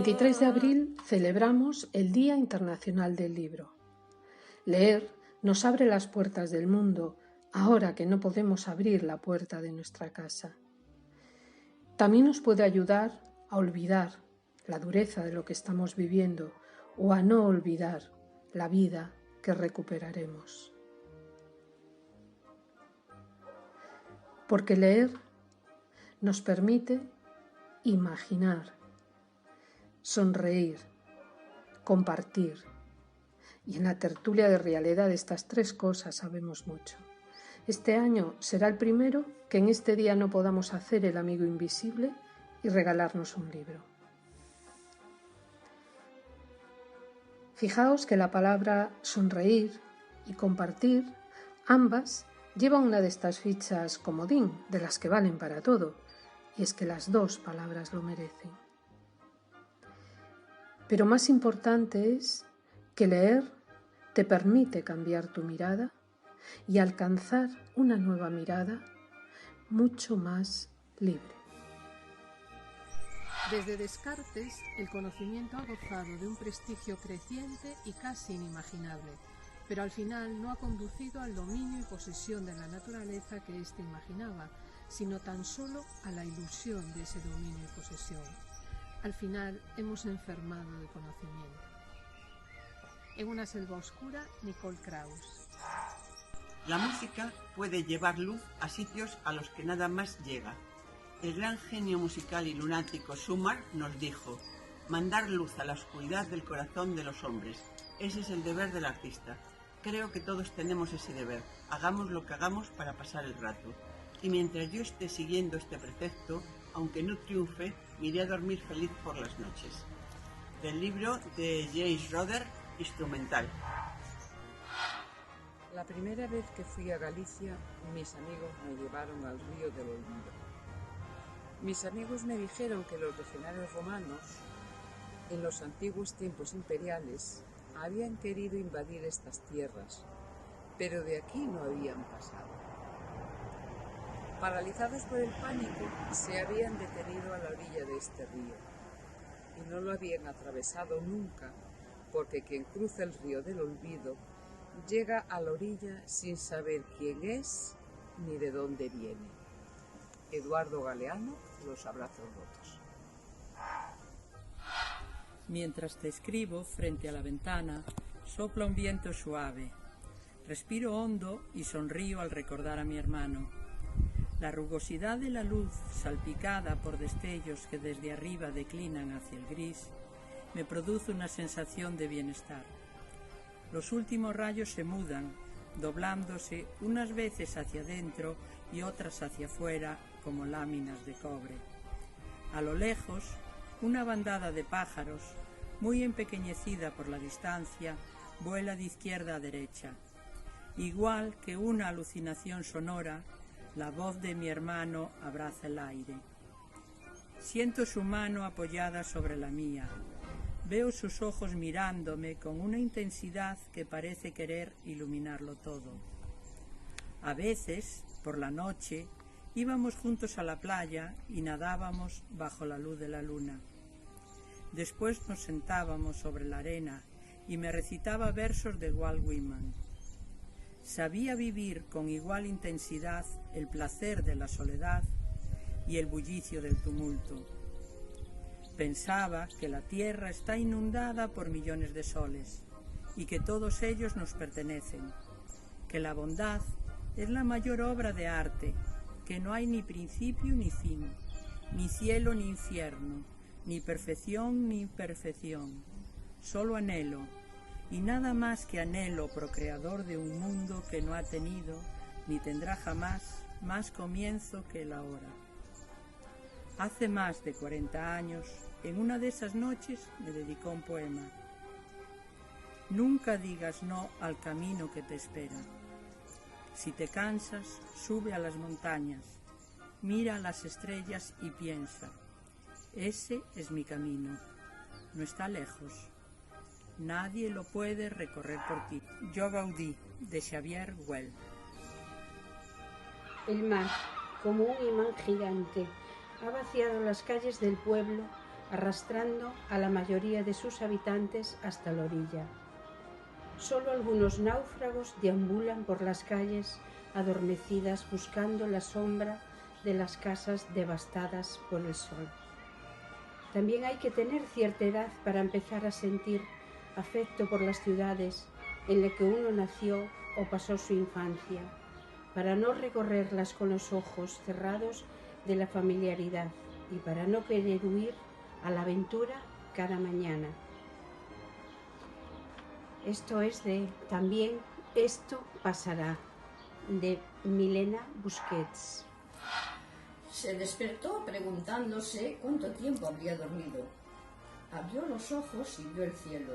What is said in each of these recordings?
23 de abril celebramos el Día Internacional del Libro. Leer nos abre las puertas del mundo ahora que no podemos abrir la puerta de nuestra casa. También nos puede ayudar a olvidar la dureza de lo que estamos viviendo o a no olvidar la vida que recuperaremos. Porque leer nos permite imaginar, sonreír, compartir. Y en la tertulia de realidad estas tres cosas sabemos mucho. Este año será el primero que en este día no podamos hacer el amigo invisible y regalarnos un libro. Fijaos que la palabra sonreír y compartir, ambas llevan una de estas fichas comodín, de las que valen para todo, y es que las dos palabras lo merecen. Pero más importante es que leer te permite cambiar tu mirada y alcanzar una nueva mirada mucho más libre. Desde Descartes, el conocimiento ha gozado de un prestigio creciente y casi inimaginable, pero al final no ha conducido al dominio y posesión de la naturaleza que éste imaginaba, sino tan solo a la ilusión de ese dominio y posesión. Al final hemos enfermado de conocimiento. En una selva oscura, Nicole Krauss. La música puede llevar luz a sitios a los que nada más llega. El gran genio musical y lunático Schumann nos dijo: mandar luz a la oscuridad del corazón de los hombres. Ese es el deber del artista. Creo que todos tenemos ese deber. Hagamos lo que hagamos para pasar el rato. Y mientras yo esté siguiendo este precepto, aunque no triunfe, me iré a dormir feliz por las noches. Del libro de James Roder, Instrumental. La primera vez que fui a Galicia, mis amigos me llevaron al río del Olvido. Mis amigos me dijeron que los legionarios romanos, en los antiguos tiempos imperiales, habían querido invadir estas tierras, pero de aquí no habían pasado. Paralizados por el pánico, se habían detenido a la orilla de este río y no lo habían atravesado nunca, porque quien cruza el río del Olvido llega a la orilla sin saber quién es ni de dónde viene. Eduardo Galeano, Los abrazos rotos. Mientras te escribo, frente a la ventana, sopla un viento suave. Respiro hondo y sonrío al recordar a mi hermano. La rugosidad de la luz, salpicada por destellos que desde arriba declinan hacia el gris, me produce una sensación de bienestar. Los últimos rayos se mudan, doblándose unas veces hacia adentro y otras hacia afuera como láminas de cobre. A lo lejos, una bandada de pájaros, muy empequeñecida por la distancia, vuela de izquierda a derecha. Igual que una alucinación sonora, la voz de mi hermano abraza el aire. Siento su mano apoyada sobre la mía. Veo sus ojos mirándome con una intensidad que parece querer iluminarlo todo. A veces, por la noche, íbamos juntos a la playa y nadábamos bajo la luz de la luna. Después nos sentábamos sobre la arena y me recitaba versos de Walt Whitman. Sabía vivir con igual intensidad el placer de la soledad y el bullicio del tumulto. Pensaba que la tierra está inundada por millones de soles y que todos ellos nos pertenecen, que la bondad es la mayor obra de arte, que no hay ni principio ni fin, ni cielo ni infierno, ni perfección ni imperfección, solo anhelo, y nada más que anhelo procreador de un mundo que no ha tenido ni tendrá jamás más comienzo que el ahora. Hace más de 40 años, en una de esas noches, me dedicó un poema. Nunca digas no al camino que te espera. Si te cansas, sube a las montañas, mira a las estrellas y piensa, ese es mi camino, no está lejos, nadie lo puede recorrer por ti. Yo Gaudí, de Xavier Güell. El mar, como un imán gigante, ha vaciado las calles del pueblo arrastrando a la mayoría de sus habitantes hasta la orilla. Solo algunos náufragos deambulan por las calles adormecidas buscando la sombra de las casas devastadas por el sol. También hay que tener cierta edad para empezar a sentir afecto por las ciudades en las que uno nació o pasó su infancia, para no recorrerlas con los ojos cerrados de la familiaridad y para no querer huir a la aventura cada mañana. Esto es de También esto pasará, de Milena Busquets. Se despertó preguntándose cuánto tiempo habría dormido. Abrió los ojos y vio el cielo.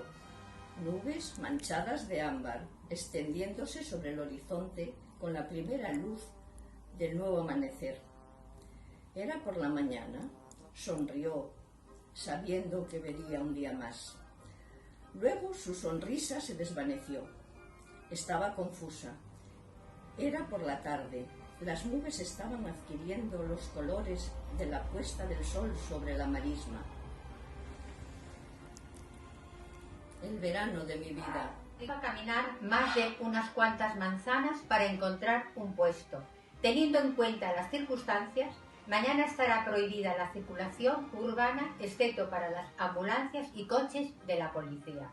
Nubes manchadas de ámbar, extendiéndose sobre el horizonte con la primera luz del nuevo amanecer. Era por la mañana. Sonrió, sabiendo que vería un día más. Luego su sonrisa se desvaneció. Estaba confusa. Era por la tarde. Las nubes estaban adquiriendo los colores de la puesta del sol sobre la marisma. El verano de mi vida. Iba a caminar más de unas cuantas manzanas para encontrar un puesto. Teniendo en cuenta las circunstancias, mañana estará prohibida la circulación urbana, excepto para las ambulancias y coches de la policía.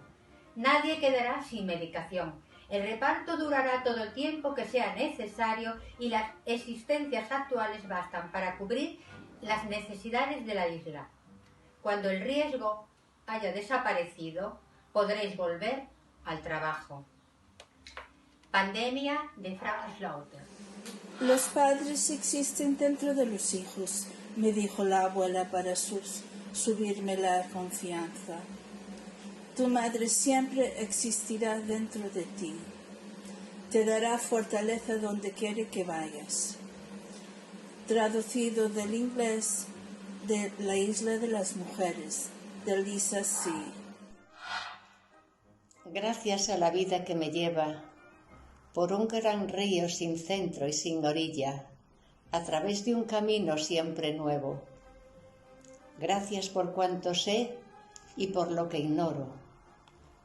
Nadie quedará sin medicación. El reparto durará todo el tiempo que sea necesario y las existencias actuales bastan para cubrir las necesidades de la isla. Cuando el riesgo haya desaparecido, podréis volver al trabajo. Pandemia de Frank Slaughter. Los padres existen dentro de los hijos, me dijo la abuela para subirme la confianza. Tu madre siempre existirá dentro de ti. Te dará fortaleza donde quiere que vayas. Traducido del inglés de La isla de las mujeres, de Lisa C. Gracias a la vida que me lleva por un gran río sin centro y sin orilla, a través de un camino siempre nuevo. Gracias por cuanto sé y por lo que ignoro,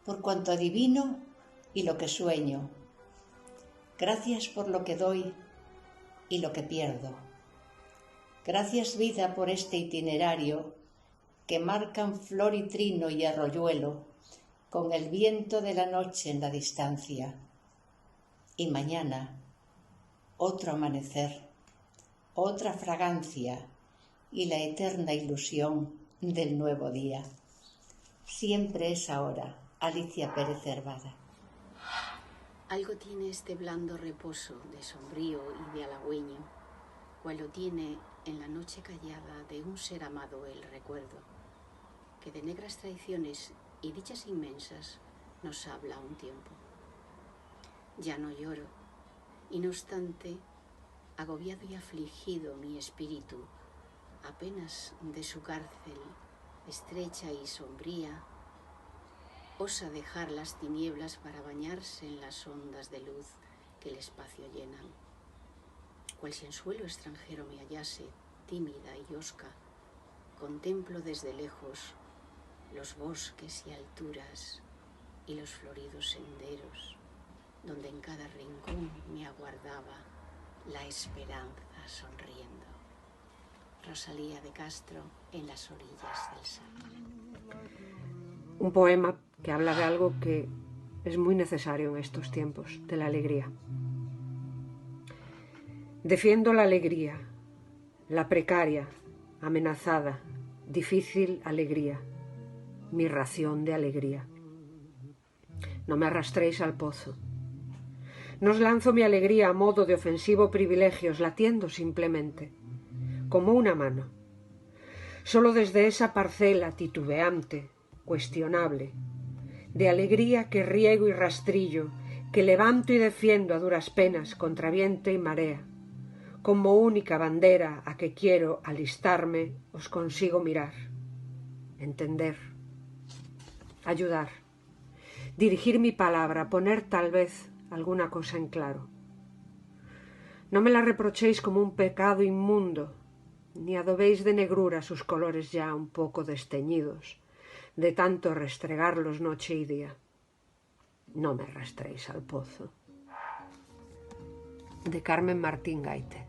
por cuanto adivino y lo que sueño. Gracias por lo que doy y lo que pierdo. Gracias, vida, por este itinerario que marcan flor y trino y arroyuelo con el viento de la noche en la distancia. Y mañana, otro amanecer, otra fragancia y la eterna ilusión del nuevo día. Siempre es ahora. Alicia Pérez Cervada. Algo tiene este blando reposo de sombrío y de halagüeño, cual lo tiene en la noche callada de un ser amado el recuerdo, que de negras traiciones y dichas inmensas nos habla a un tiempo. Ya no lloro, y no obstante, agobiado y afligido mi espíritu, apenas de su cárcel, estrecha y sombría, osa dejar las tinieblas para bañarse en las ondas de luz que el espacio llenan. Cual si en suelo extranjero me hallase, tímida y hosca, contemplo desde lejos los bosques y alturas y los floridos senderos, donde en cada rincón me aguardaba la esperanza sonriendo. Rosalía de Castro, En las orillas del Sar. Un poema que habla de algo que es muy necesario en estos tiempos, de la alegría. Defiendo la alegría, la precaria, amenazada, difícil alegría, mi ración de alegría. No me arrastréis al pozo. No os lanzo mi alegría a modo de ofensivo privilegios, latiendo simplemente, como una mano. Solo desde esa parcela titubeante, cuestionable, de alegría que riego y rastrillo, que levanto y defiendo a duras penas contra viento y marea, como única bandera a que quiero alistarme, os consigo mirar, entender, ayudar, dirigir mi palabra, poner tal vez alguna cosa en claro. No me la reprochéis como un pecado inmundo, ni adobéis de negrura sus colores ya un poco desteñidos, de tanto restregarlos noche y día. No me arrastréis al pozo. De Carmen Martín Gaite.